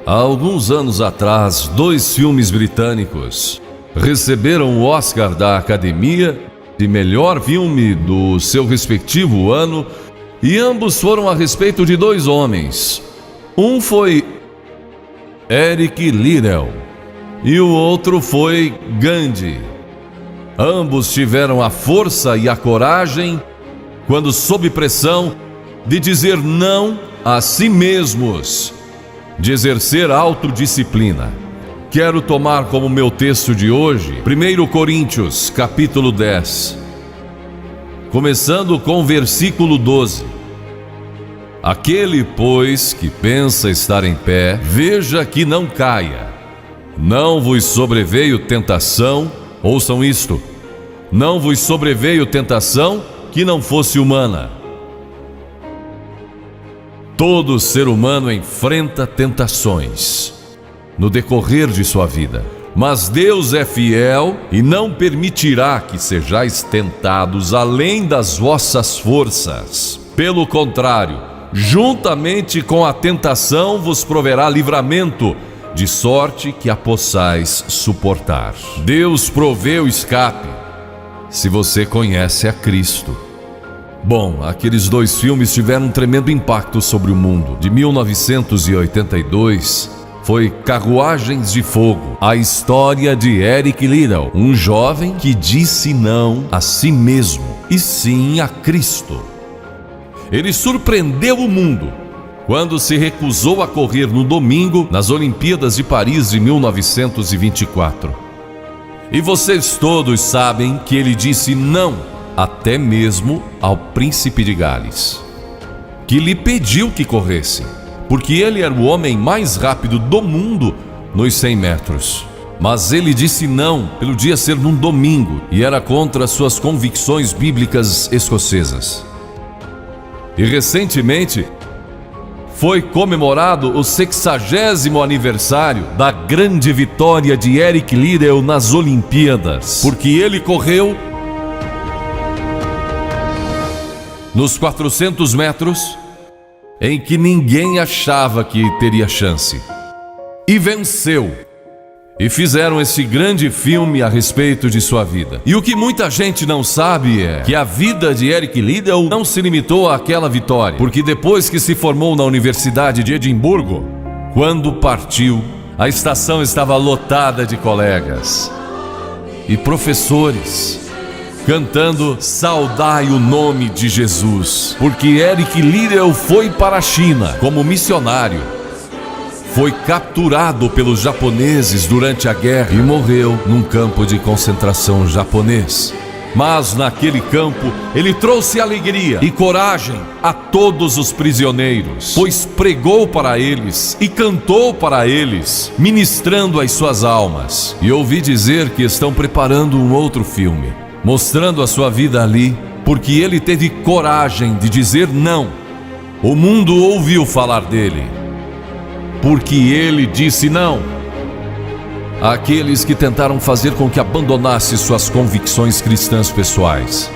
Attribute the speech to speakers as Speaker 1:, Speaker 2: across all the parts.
Speaker 1: Há alguns anos atrás, 2 filmes britânicos receberam o Oscar da Academia de melhor filme do seu respectivo ano, e ambos foram a respeito de 2 homens. Um foi Eric Liddell e o outro foi Gandhi. Ambos tiveram a força e a coragem, quando sob pressão, de dizer não a si mesmos, de exercer autodisciplina. Quero tomar como meu texto de hoje 1 Coríntios, capítulo 10, começando com o versículo 12. Aquele, pois, que pensa estar em pé, veja que não caia. Não vos sobreveio tentação, ouçam isto, não vos sobreveio tentação que não fosse humana. Todo ser humano enfrenta tentações no decorrer de sua vida, mas Deus é fiel e não permitirá que sejais tentados além das vossas forças. Pelo contrário, juntamente com a tentação vos proverá livramento, de sorte que a possais suportar. Deus provê o escape, se você conhece a Cristo. Bom, aqueles 2 filmes tiveram um tremendo impacto sobre o mundo. De 1982, foi Carruagens de Fogo, a história de Eric Liddell, um jovem que disse não a si mesmo e sim a Cristo. Ele surpreendeu o mundo quando se recusou a correr no domingo nas Olimpíadas de Paris de 1924. E vocês todos sabem que ele disse não até mesmo ao príncipe de Gales, que lhe pediu que corresse, porque ele era o homem mais rápido do mundo nos 100 metros. Mas ele disse não pelo dia ser num domingo e era contra suas convicções bíblicas escocesas. E recentemente foi comemorado o 60º aniversário da grande vitória de Eric Liddell nas Olimpíadas, porque ele correu nos 400 metros em que ninguém achava que teria chance, e venceu. E fizeram esse grande filme a respeito de sua vida. E o que muita gente não sabe é que a vida de Eric Liddell não se limitou àquela vitória, porque depois que se formou na Universidade de Edimburgo, quando partiu, a estação estava lotada de colegas e professores cantando "Saudai o nome de Jesus", porque Eric Liddell foi para a China como missionário. Foi capturado pelos japoneses durante a guerra e morreu num campo de concentração japonês. Mas naquele campo ele trouxe alegria e coragem a todos os prisioneiros, pois pregou para eles e cantou para eles, ministrando as suas almas. E ouvi dizer que estão preparando um outro filme, mostrando a sua vida ali, porque ele teve coragem de dizer não. O mundo ouviu falar dele, porque ele disse não àqueles que tentaram fazer com que abandonasse suas convicções cristãs pessoais.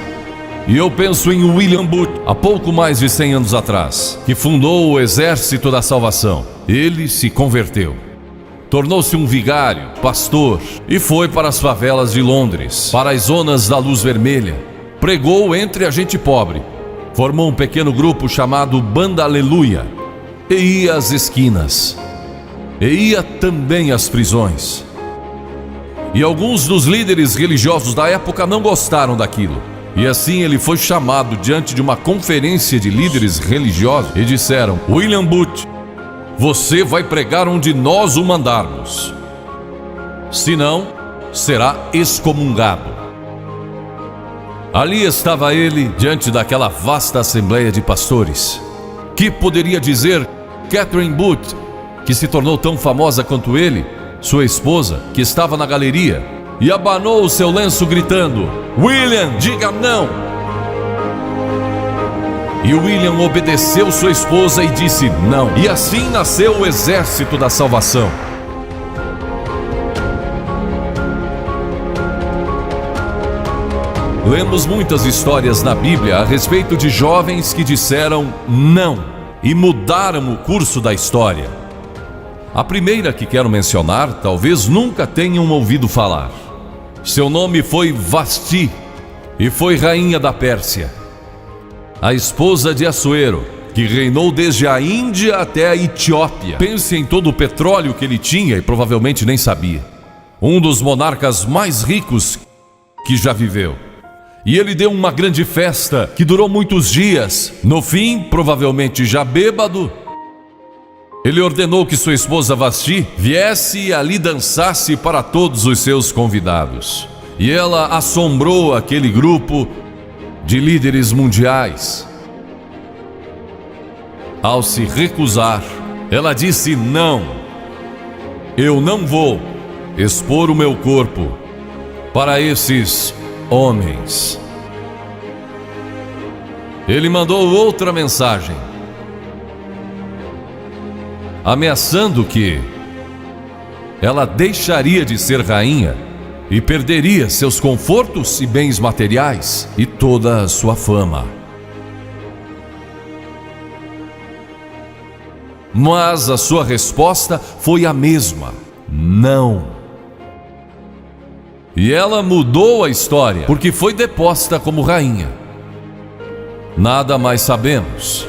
Speaker 1: E eu penso em William Booth, há pouco mais de 100 anos atrás, que fundou o Exército da Salvação. Ele se converteu, tornou-se um vigário, pastor, e foi para as favelas de Londres, para as zonas da Luz Vermelha. Pregou entre a gente pobre, formou um pequeno grupo chamado Banda Aleluia, e ia às esquinas, e ia também às prisões. E alguns dos líderes religiosos da época não gostaram daquilo, e assim ele foi chamado diante de uma conferência de líderes religiosos e disseram: William Booth, você vai pregar onde nós o mandarmos, senão será excomungado. Ali estava ele diante daquela vasta assembleia de pastores. Que poderia dizer Catherine Booth, que se tornou tão famosa quanto ele, sua esposa, que estava na galeria, e abanou o seu lenço gritando: William, diga não! E William obedeceu sua esposa e disse não. E assim nasceu o Exército da Salvação. Lemos muitas histórias na Bíblia a respeito de jovens que disseram não e mudaram o curso da história. A primeira que quero mencionar, talvez nunca tenham ouvido falar. Seu nome foi Vasti e foi rainha da Pérsia, a esposa de Assuero, que reinou desde a Índia até a Etiópia. Pense em todo o petróleo que ele tinha e provavelmente nem sabia. Um dos monarcas mais ricos que já viveu. E ele deu uma grande festa que durou muitos dias. No fim, provavelmente já bêbado, ele ordenou que sua esposa Vasti viesse e ali dançasse para todos os seus convidados. E ela assombrou aquele grupo de líderes mundiais. Ao se recusar, ela disse: não, eu não vou expor o meu corpo para esses homens. Ele mandou outra mensagem, ameaçando que ela deixaria de ser rainha e perderia seus confortos e bens materiais e toda a sua fama. Mas a sua resposta foi a mesma: não. E ela mudou a história, porque foi deposta como rainha. Nada mais sabemos.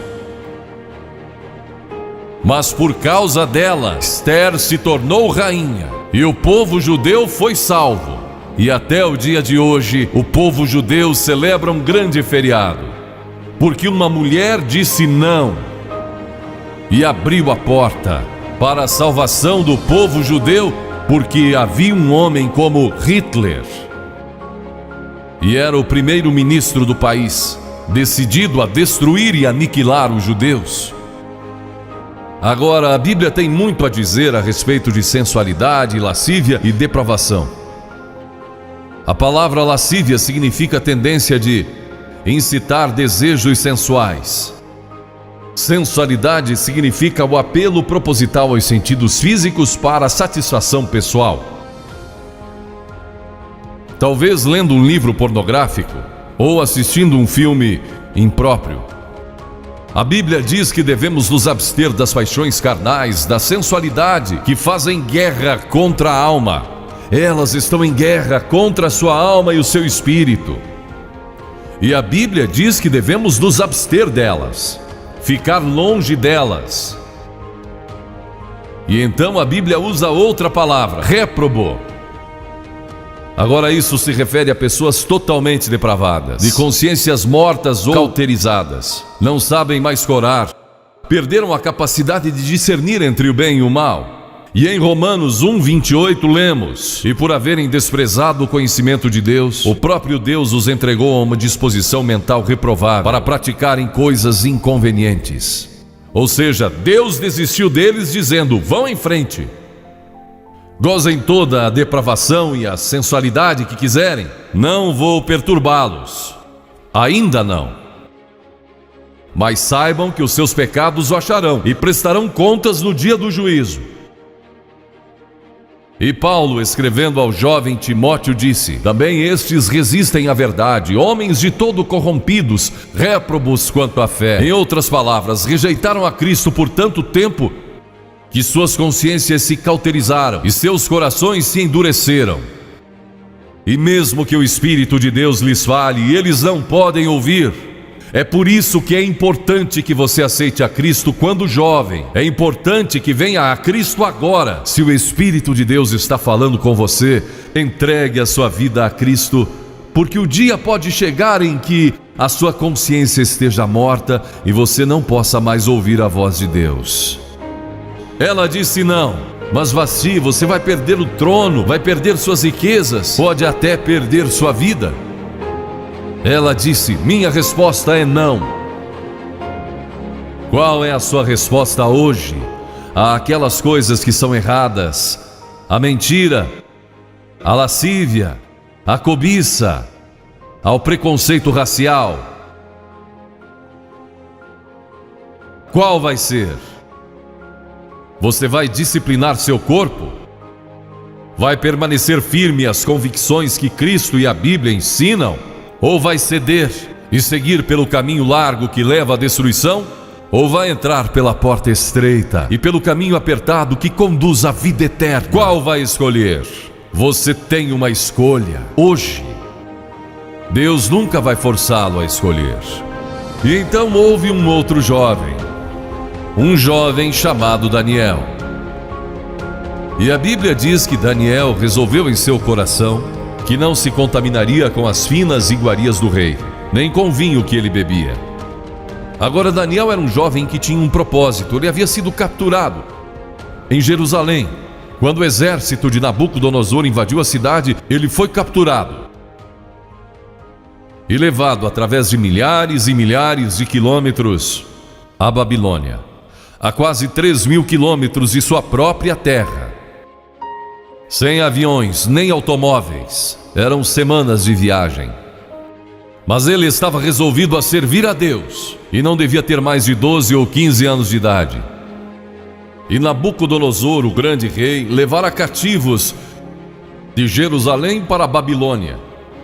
Speaker 1: Mas por causa dela, Esther se tornou rainha e o povo judeu foi salvo. E até o dia de hoje, o povo judeu celebra um grande feriado, porque uma mulher disse não e abriu a porta para a salvação do povo judeu, porque havia um homem como Hitler, e era o primeiro-ministro do país, decidido a destruir e aniquilar os judeus. Agora, a Bíblia tem muito a dizer a respeito de sensualidade, lascívia e depravação. A palavra lascívia significa tendência de incitar desejos sensuais. Sensualidade significa o apelo proposital aos sentidos físicos para a satisfação pessoal. Talvez lendo um livro pornográfico ou assistindo um filme impróprio. A Bíblia diz que devemos nos abster das paixões carnais, da sensualidade, que fazem guerra contra a alma. Elas estão em guerra contra a sua alma e o seu espírito. E a Bíblia diz que devemos nos abster delas, ficar longe delas. E então a Bíblia usa outra palavra, réprobo. Agora isso se refere a pessoas totalmente depravadas, de consciências mortas ou cauterizadas. Não sabem mais orar, perderam a capacidade de discernir entre o bem e o mal. E em Romanos 1:28 lemos: e por haverem desprezado o conhecimento de Deus, o próprio Deus os entregou a uma disposição mental reprovável para praticarem coisas inconvenientes. Ou seja, Deus desistiu deles dizendo: vão em frente. Gozem toda a depravação e a sensualidade que quiserem, não vou perturbá-los. Ainda não. Mas saibam que os seus pecados o acharão e prestarão contas no dia do juízo. E Paulo, escrevendo ao jovem Timóteo, disse: também estes resistem à verdade, homens de todo corrompidos, réprobos quanto à fé. Em outras palavras, rejeitaram a Cristo por tanto tempo que suas consciências se cauterizaram e seus corações se endureceram. E mesmo que o Espírito de Deus lhes fale, eles não podem ouvir. É por isso que é importante que você aceite a Cristo quando jovem. É importante que venha a Cristo agora. Se o Espírito de Deus está falando com você, entregue a sua vida a Cristo, porque o dia pode chegar em que a sua consciência esteja morta e você não possa mais ouvir a voz de Deus. Ela disse não, mas Vasti, você vai perder o trono, vai perder suas riquezas, pode até perder sua vida. Ela disse: minha resposta é não. Qual é a sua resposta hoje àquelas coisas que são erradas? A mentira, a lascívia, a cobiça, ao preconceito racial. Qual vai ser? Você vai disciplinar seu corpo? Vai permanecer firme às convicções que Cristo e a Bíblia ensinam? Ou vai ceder e seguir pelo caminho largo que leva à destruição? ou vai entrar pela porta estreita e pelo caminho apertado que conduz à vida eterna? Qual vai escolher? Você tem uma escolha hoje. Deus nunca vai forçá-lo a escolher. E então houve um outro jovem, um jovem chamado Daniel. E a Bíblia diz que Daniel resolveu em seu coração que não se contaminaria com as finas iguarias do rei, nem com o vinho que ele bebia. Agora Daniel era um jovem que tinha um propósito. Ele havia sido capturado em Jerusalém. Quando o exército de Nabucodonosor invadiu a cidade, ele foi capturado e levado através de milhares e milhares de quilômetros à Babilônia, a quase 3.000 quilômetros de sua própria terra. Sem aviões nem automóveis, eram semanas de viagem. Mas ele estava resolvido a servir a Deus e não devia ter mais de 12 ou 15 anos de idade. E Nabucodonosor, o grande rei, levara cativos de Jerusalém para a Babilônia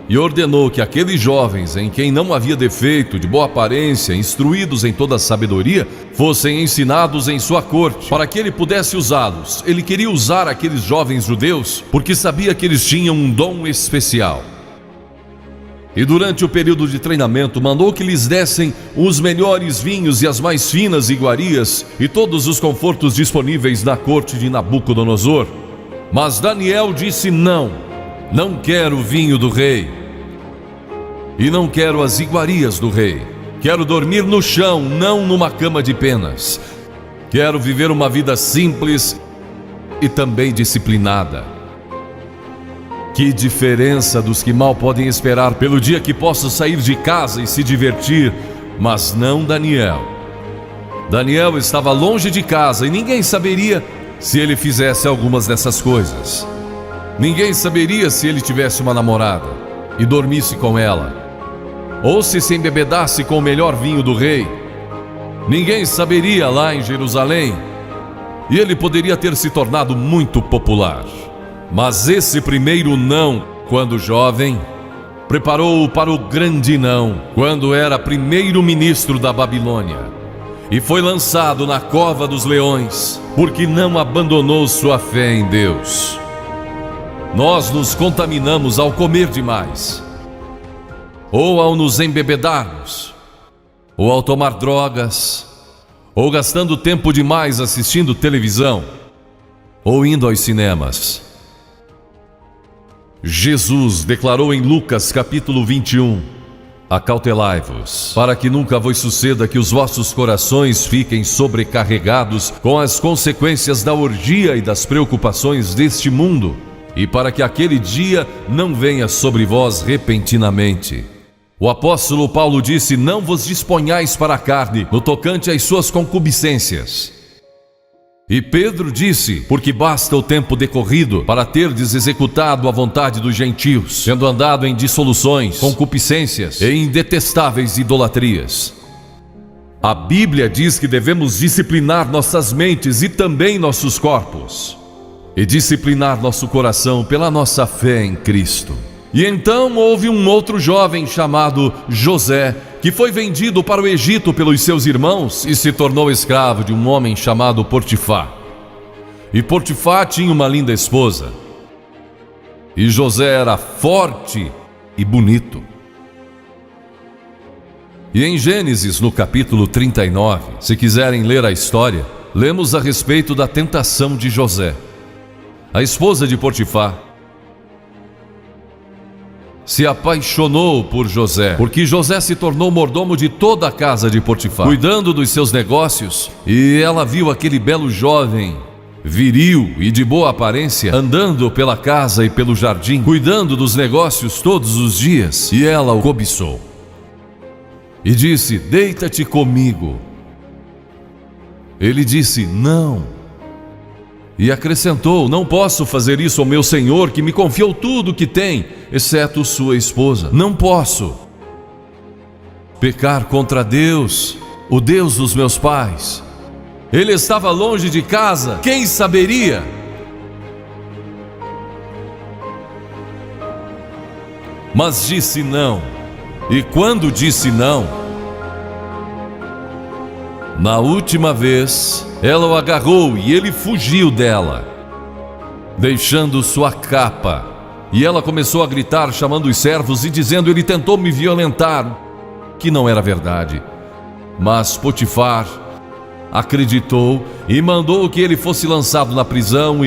Speaker 1: e ordenou que aqueles jovens, em quem não havia defeito, de boa aparência, instruídos em toda a sabedoria, fossem ensinados em sua corte, para que ele pudesse usá-los. Ele queria usar aqueles jovens judeus porque sabia que eles tinham um dom especial. E durante o período de treinamento mandou que lhes dessem os melhores vinhos e as mais finas iguarias e todos os confortos disponíveis na corte de Nabucodonosor. Mas Daniel disse: não quero o vinho do rei e não quero as iguarias do rei. Quero dormir no chão, não numa cama de penas. Quero viver uma vida simples e também disciplinada. Que diferença dos que mal podem esperar pelo dia que posso sair de casa e se divertir, mas não Daniel. Daniel estava longe de casa e ninguém saberia se ele fizesse algumas dessas coisas. Ninguém saberia se ele tivesse uma namorada e dormisse com ela, ou se embebedasse com o melhor vinho do rei. Ninguém saberia lá em Jerusalém, e ele poderia ter se tornado muito popular. Mas esse primeiro não, quando jovem, preparou-o para o grande não, quando era primeiro-ministro da Babilônia, e foi lançado na cova dos leões, porque não abandonou sua fé em Deus. Nós nos contaminamos ao comer demais, ou ao nos embebedarmos, ou ao tomar drogas, ou gastando tempo demais assistindo televisão, ou indo aos cinemas. Jesus declarou em Lucas capítulo 21: acautelai-vos, para que nunca vos suceda que os vossos corações fiquem sobrecarregados com as consequências da orgia e das preocupações deste mundo, e para que aquele dia não venha sobre vós repentinamente. O apóstolo Paulo disse: não vos disponhais para a carne no tocante às suas concupiscências. E Pedro disse: porque basta o tempo decorrido para terdes executado a vontade dos gentios, tendo andado em dissoluções, concupiscências e em detestáveis idolatrias. A Bíblia diz que devemos disciplinar nossas mentes e também nossos corpos, e disciplinar nosso coração pela nossa fé em Cristo. E então houve um outro jovem chamado José, que foi vendido para o Egito pelos seus irmãos e se tornou escravo de um homem chamado Potifar. E Potifar tinha uma linda esposa, e José era forte e bonito. E em Gênesis, no capítulo 39, se quiserem ler a história, lemos a respeito da tentação de José. A esposa de Potifar se apaixonou por José, porque José se tornou mordomo de toda a casa de Potifar, cuidando dos seus negócios, e ela viu aquele belo jovem, viril e de boa aparência, andando pela casa e pelo jardim, cuidando dos negócios todos os dias, e ela o cobiçou. E disse: deita-te comigo. Ele disse: não. E acrescentou: não posso fazer isso ao meu senhor, que me confiou tudo o que tem, exceto sua esposa. Não posso pecar contra Deus, o Deus dos meus pais. Ele estava longe de casa, quem saberia? Mas disse não. E quando disse não, Na última vez, ela o agarrou e ele fugiu dela, deixando sua capa. E ela começou a gritar, chamando os servos e dizendo: ele tentou me violentar, que não era verdade. Mas Potifar acreditou e mandou que ele fosse lançado na prisão.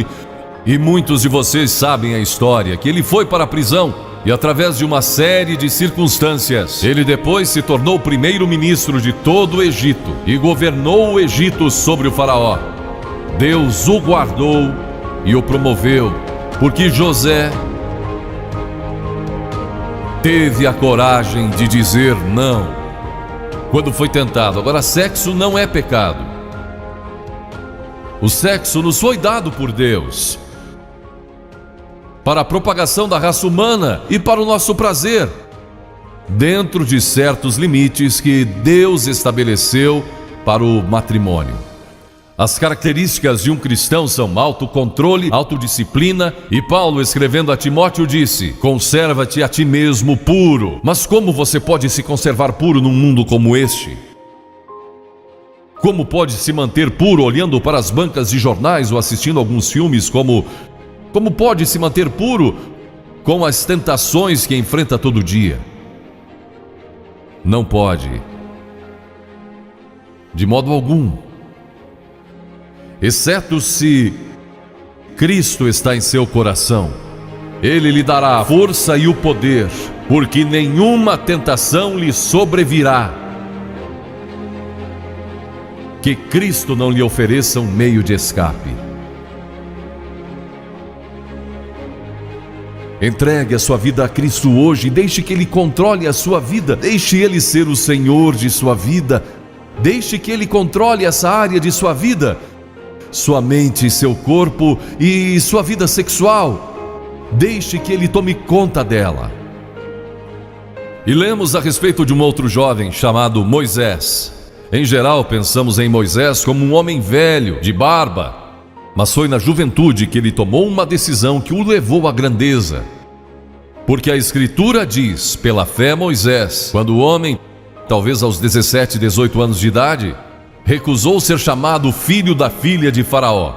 Speaker 1: E muitos de vocês sabem a história, que ele foi para a prisão e através de uma série de circunstâncias, ele depois se tornou primeiro-ministro de todo o Egito e governou o Egito sobre o faraó. Deus o guardou e o promoveu, porque José teve a coragem de dizer não quando foi tentado. Agora, sexo não é pecado. O sexo nos foi dado por Deus para a propagação da raça humana e para o nosso prazer, dentro de certos limites que Deus estabeleceu para o matrimônio. As características de um cristão são autocontrole, autodisciplina, e Paulo, escrevendo a Timóteo, disse: conserva-te a ti mesmo puro. Mas como você pode se conservar puro num mundo como este? Como pode se manter puro olhando para as bancas de jornais ou assistindo alguns filmes? Como pode se manter puro com as tentações que enfrenta todo dia? Não pode, de modo algum, exceto se Cristo está em seu coração. Ele lhe dará a força e o poder, porque nenhuma tentação lhe sobrevirá que Cristo não lhe ofereça um meio de escape. Entregue a sua vida a Cristo hoje, deixe que Ele controle a sua vida, deixe Ele ser o Senhor de sua vida, deixe que Ele controle essa área de sua vida, sua mente, seu corpo e sua vida sexual. Deixe que Ele tome conta dela. E lemos a respeito de um outro jovem chamado Moisés. Em geral, pensamos em Moisés como um homem velho, de barba, mas foi na juventude que ele tomou uma decisão que o levou à grandeza. Porque a Escritura diz, pela fé Moisés, quando o homem, talvez aos 17, 18 anos de idade, recusou ser chamado filho da filha de Faraó.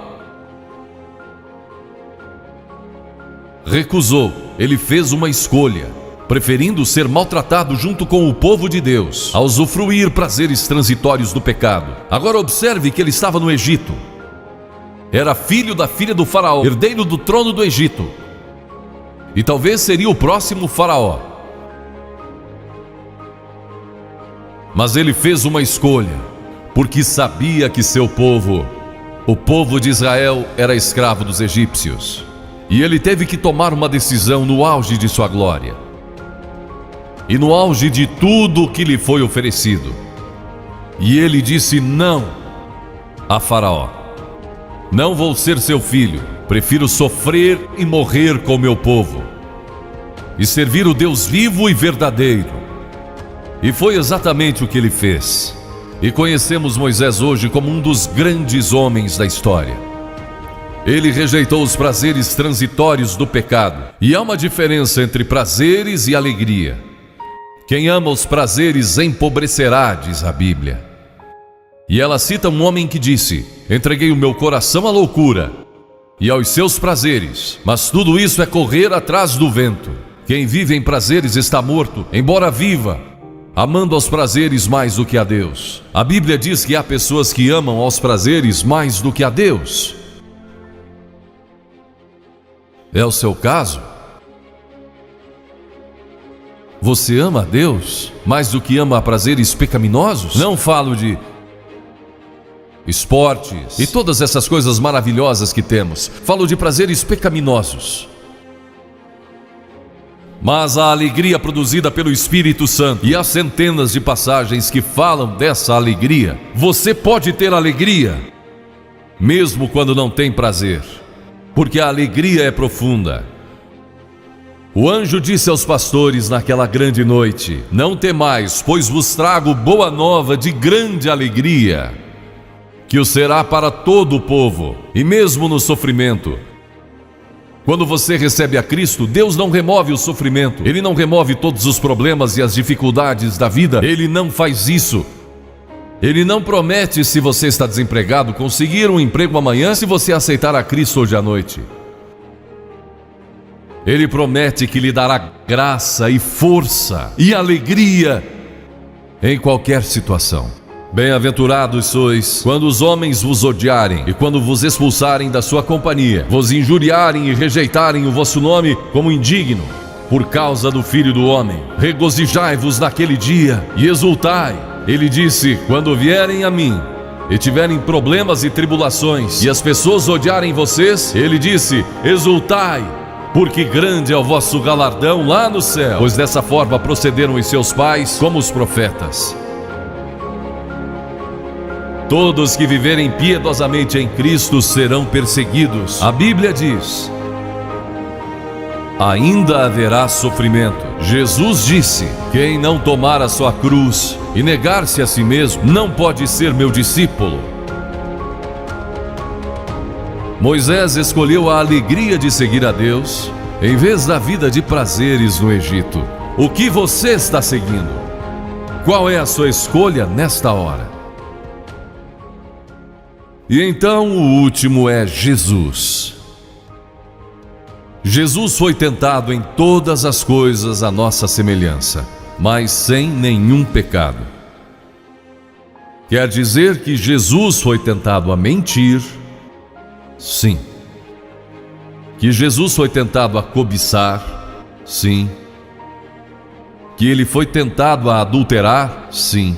Speaker 1: Recusou, ele fez uma escolha, preferindo ser maltratado junto com o povo de Deus, a usufruir prazeres transitórios do pecado. Agora observe que ele estava no Egito. Era filho da filha do faraó, herdeiro do trono do Egito. E talvez seria o próximo faraó. Mas ele fez uma escolha, porque sabia que seu povo, o povo de Israel, era escravo dos egípcios. E ele teve que tomar uma decisão no auge de sua glória. E no auge de tudo que lhe foi oferecido. E ele disse não a Faraó. Não vou ser seu filho, prefiro sofrer e morrer com meu povo e servir o Deus vivo e verdadeiro. E foi exatamente o que ele fez. E conhecemos Moisés hoje como um dos grandes homens da história. Ele rejeitou os prazeres transitórios do pecado. E há uma diferença entre prazeres e alegria. Quem ama os prazeres empobrecerá, diz a Bíblia. E ela cita um homem que disse: entreguei o meu coração à loucura e aos seus prazeres, mas tudo isso é correr atrás do vento. Quem vive em prazeres está morto, embora viva, amando aos prazeres mais do que a Deus. A Bíblia diz que há pessoas que amam aos prazeres mais do que a Deus. É o seu caso? Você ama a Deus mais do que ama a prazeres pecaminosos? Não falo de esportes e todas essas coisas maravilhosas que temos. Falo de prazeres pecaminosos. Mas a alegria produzida pelo Espírito Santo, e há centenas de passagens que falam dessa alegria. Você pode ter alegria, mesmo quando não tem prazer, porque a alegria é profunda. O anjo disse aos pastores naquela grande noite: não temais, pois vos trago boa nova de grande alegria, que o será para todo o povo. E mesmo no sofrimento, quando você recebe a Cristo, Deus não remove o sofrimento. Ele não remove todos os problemas e as dificuldades da vida. Ele não faz isso. Ele não promete, se você está desempregado, conseguir um emprego amanhã se você aceitar a Cristo hoje à noite. Ele promete que lhe dará graça e força e alegria em qualquer situação. Bem-aventurados sois quando os homens vos odiarem e quando vos expulsarem da sua companhia, vos injuriarem e rejeitarem o vosso nome como indigno, por causa do Filho do Homem. Regozijai-vos naquele dia e exultai. Ele disse: quando vierem a mim e tiverem problemas e tribulações, e as pessoas odiarem vocês, ele disse: exultai, porque grande é o vosso galardão lá no céu, pois dessa forma procederam os seus pais como os profetas. Todos que viverem piedosamente em Cristo serão perseguidos. A Bíblia diz: ainda haverá sofrimento. Jesus disse: quem não tomar a sua cruz e negar-se a si mesmo não pode ser meu discípulo. Moisés escolheu a alegria de seguir a Deus em vez da vida de prazeres no Egito. O que você está seguindo? Qual é a sua escolha nesta hora? E então o último é Jesus. Jesus foi tentado em todas as coisas à nossa semelhança, mas sem nenhum pecado. Quer dizer que Jesus foi tentado a mentir? Sim. Que Jesus foi tentado a cobiçar? Sim. Que ele foi tentado a adulterar? Sim.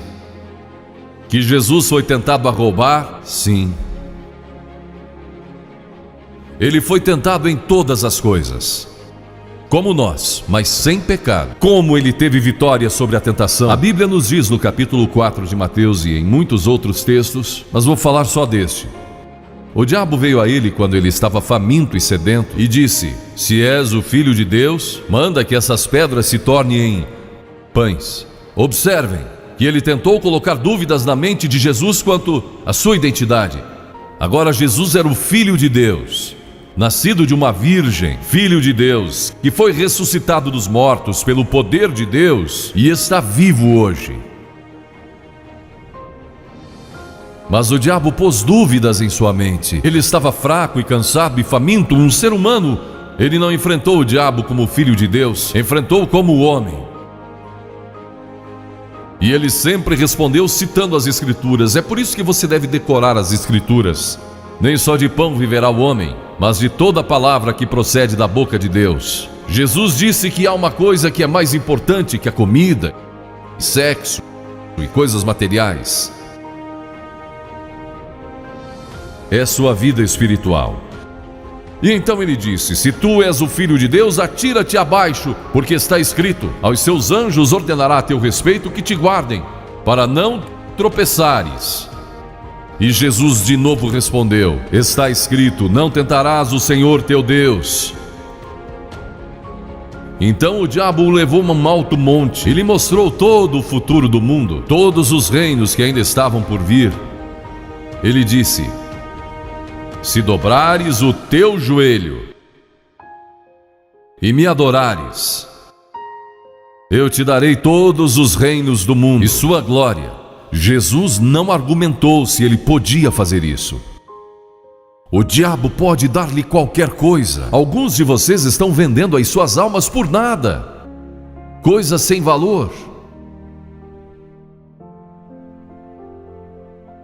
Speaker 1: Que Jesus foi tentado a roubar? Sim. Ele foi tentado em todas as coisas, como nós, mas sem pecado. Como ele teve vitória sobre a tentação? A Bíblia nos diz no capítulo 4 de Mateus e em muitos outros textos, mas vou falar só deste. O diabo veio a ele quando ele estava faminto e sedento e disse: se és o Filho de Deus, manda que essas pedras se tornem em pães. Observem que ele tentou colocar dúvidas na mente de Jesus quanto à sua identidade. Agora Jesus era o Filho de Deus, nascido de uma virgem, Filho de Deus, que foi ressuscitado dos mortos pelo poder de Deus e está vivo hoje. Mas o diabo pôs dúvidas em sua mente. Ele estava fraco e cansado e faminto, um ser humano. Ele não enfrentou o diabo como Filho de Deus, enfrentou como homem. E ele sempre respondeu citando as Escrituras. É por isso que você deve decorar as Escrituras. Nem só de pão viverá o homem, mas de toda palavra que procede da boca de Deus. Jesus disse que há uma coisa que é mais importante que a comida, sexo e coisas materiais. É sua vida espiritual. E então ele disse: se tu és o Filho de Deus, atira-te abaixo, porque está escrito: aos seus anjos ordenará a teu respeito que te guardem, para não tropeçares. E Jesus de novo respondeu: está escrito: não tentarás o Senhor teu Deus. Então o diabo o levou a um alto monte e lhe mostrou todo o futuro do mundo, todos os reinos que ainda estavam por vir. Ele disse: se dobrares o teu joelho e me adorares, eu te darei todos os reinos do mundo e sua glória. Jesus não argumentou se ele podia fazer isso. O diabo pode dar-lhe qualquer coisa. Alguns de vocês estão vendendo as suas almas por nada, coisas sem valor.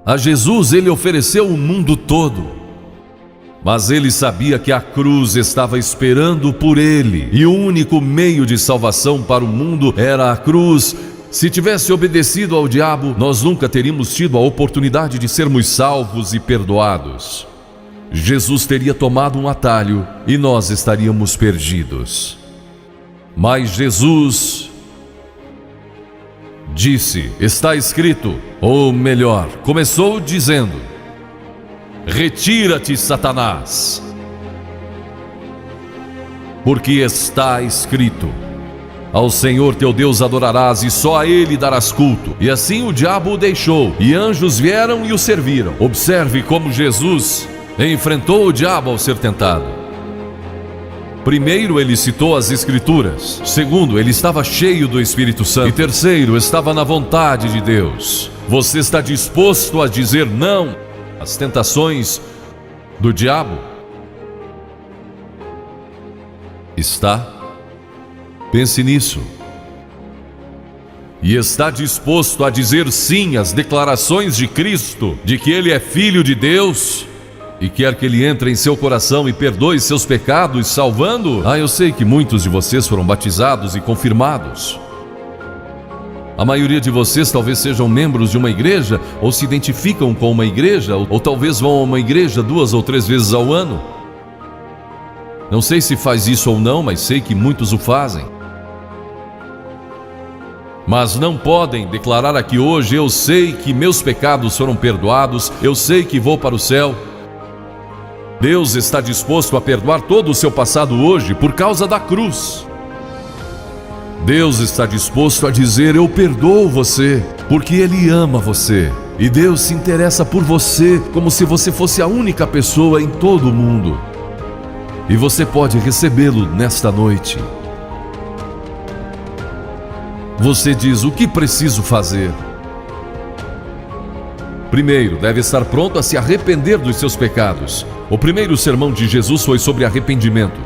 Speaker 1: A Jesus ele ofereceu o mundo todo. Mas ele sabia que a cruz estava esperando por ele, e o único meio de salvação para o mundo era a cruz. Se tivesse obedecido ao diabo, nós nunca teríamos tido a oportunidade de sermos salvos e perdoados. Jesus teria tomado um atalho e nós estaríamos perdidos. Mas Jesus disse: está escrito, ou melhor, começou dizendo: retira-te, Satanás, porque está escrito: ao Senhor teu Deus adorarás e só a Ele darás culto. E assim o diabo o deixou, e anjos vieram e o serviram. Observe como Jesus enfrentou o diabo ao ser tentado. Primeiro, ele citou as Escrituras. Segundo, ele estava cheio do Espírito Santo. E terceiro, estava na vontade de Deus. Você está disposto a dizer não às tentações do diabo? Está? Pense nisso. E está disposto a dizer sim às declarações de Cristo, de que Ele é Filho de Deus e quer que Ele entre em seu coração e perdoe seus pecados, salvando? Eu sei que muitos de vocês foram batizados e confirmados. A maioria de vocês talvez sejam membros de uma igreja, ou se identificam com uma igreja, ou talvez vão a uma igreja 2 ou 3 vezes ao ano. Não sei se faz isso ou não, mas sei que muitos o fazem. Mas não podem declarar aqui hoje: eu sei que meus pecados foram perdoados, eu sei que vou para o céu. Deus está disposto a perdoar todo o seu passado hoje por causa da cruz. Deus está disposto a dizer: eu perdoo você, porque Ele ama você. E Deus se interessa por você como se você fosse a única pessoa em todo o mundo. E você pode recebê-lo nesta noite. Você diz: o que preciso fazer? Primeiro, deve estar pronto a se arrepender dos seus pecados. O primeiro sermão de Jesus foi sobre arrependimento.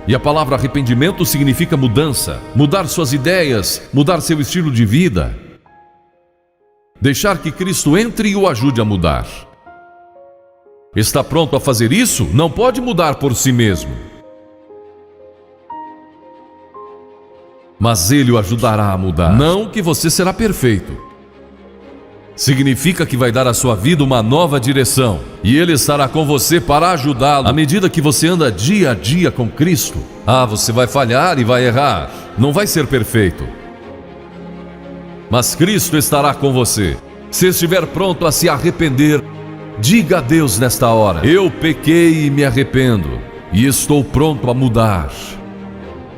Speaker 1: E a palavra arrependimento significa mudança, mudar suas ideias, mudar seu estilo de vida. Deixar que Cristo entre e o ajude a mudar. Está pronto a fazer isso? Não pode mudar por si mesmo. Mas Ele o ajudará a mudar. Não que você será perfeito. Significa que vai dar à sua vida uma nova direção. E Ele estará com você para ajudá-lo. À medida que você anda dia a dia com Cristo, você vai falhar e vai errar. Não vai ser perfeito. Mas Cristo estará com você. Se estiver pronto a se arrepender, diga a Deus nesta hora: eu pequei e me arrependo, e estou pronto a mudar.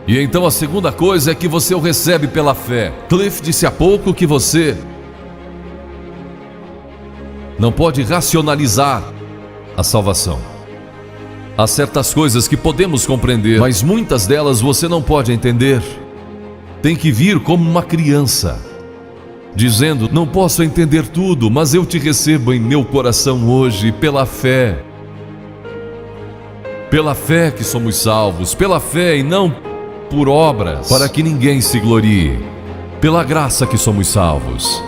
Speaker 1: E então a segunda coisa é que você o recebe pela fé. Cliff disse há pouco que você não pode racionalizar a salvação. Há certas coisas que podemos compreender, mas muitas delas você não pode entender. Tem que vir como uma criança, dizendo: não posso entender tudo, mas eu te recebo em meu coração hoje pela fé. Pela fé que somos salvos, pela fé e não por obras, para que ninguém se glorie. Pela graça que somos salvos.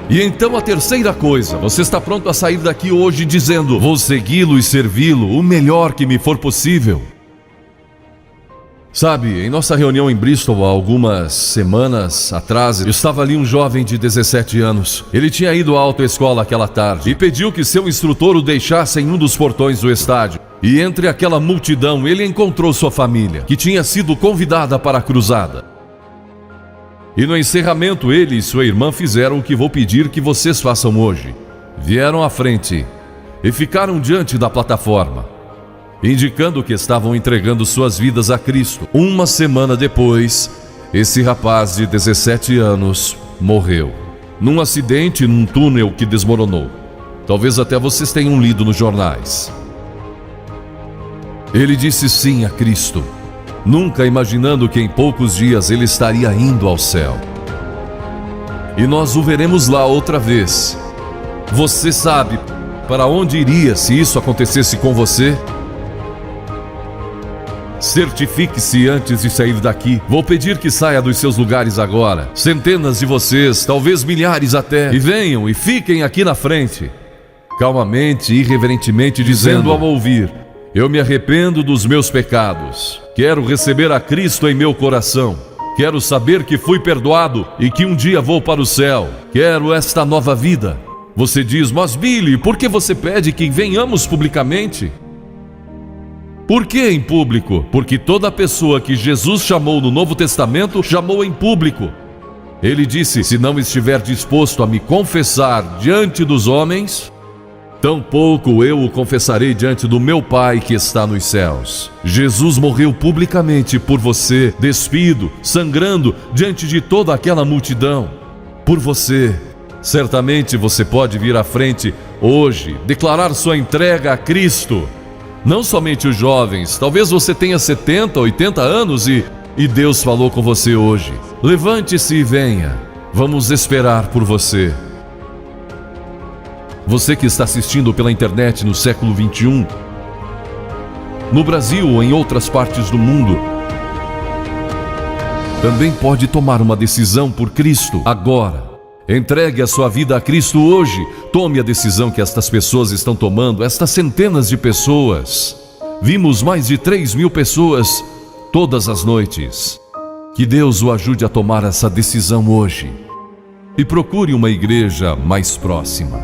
Speaker 1: E então a terceira coisa: você está pronto a sair daqui hoje dizendo: vou segui-lo e servi-lo o melhor que me for possível. Sabe, em nossa reunião em Bristol, há algumas semanas atrás, estava ali um jovem de 17 anos. Ele tinha ido à autoescola aquela tarde e pediu que seu instrutor o deixasse em um dos portões do estádio. E entre aquela multidão, ele encontrou sua família, que tinha sido convidada para a cruzada. E no encerramento, ele e sua irmã fizeram o que vou pedir que vocês façam hoje. Vieram à frente e ficaram diante da plataforma, indicando que estavam entregando suas vidas a Cristo. Uma semana depois, esse rapaz de 17 anos morreu num acidente num túnel que desmoronou. Talvez até vocês tenham lido nos jornais. Ele disse sim a Cristo, nunca imaginando que em poucos dias ele estaria indo ao céu. E nós o veremos lá outra vez. Você sabe para onde iria se isso acontecesse com você? Certifique-se antes de sair daqui. Vou pedir que saia dos seus lugares agora. Centenas de vocês, talvez milhares até. E venham e fiquem aqui na frente. Calmamente e irreverentemente dizendo ao ouvir: eu me arrependo dos meus pecados. Quero receber a Cristo em meu coração. Quero saber que fui perdoado e que um dia vou para o céu. Quero esta nova vida. Você diz: mas Billy, por que você pede que venhamos publicamente? Por que em público? Porque toda pessoa que Jesus chamou no Novo Testamento, chamou em público. Ele disse: se não estiver disposto a me confessar diante dos homens, tampouco eu o confessarei diante do meu Pai que está nos céus. Jesus morreu publicamente por você, despido, sangrando diante de toda aquela multidão. Por você. Certamente você pode vir à frente hoje, declarar sua entrega a Cristo Não somente os jovens, talvez você tenha 70, 80 anos e Deus falou com você hoje. Levante-se e venha. Vamos esperar por você. Você que está assistindo pela internet no século 21, no Brasil ou em outras partes do mundo, também pode tomar uma decisão por Cristo agora. Entregue a sua vida a Cristo hoje. Tome a decisão que estas pessoas estão tomando, estas centenas de pessoas. Vimos mais de 3.000 pessoas todas as noites. Que Deus o ajude a tomar essa decisão hoje. E procure uma igreja mais próxima.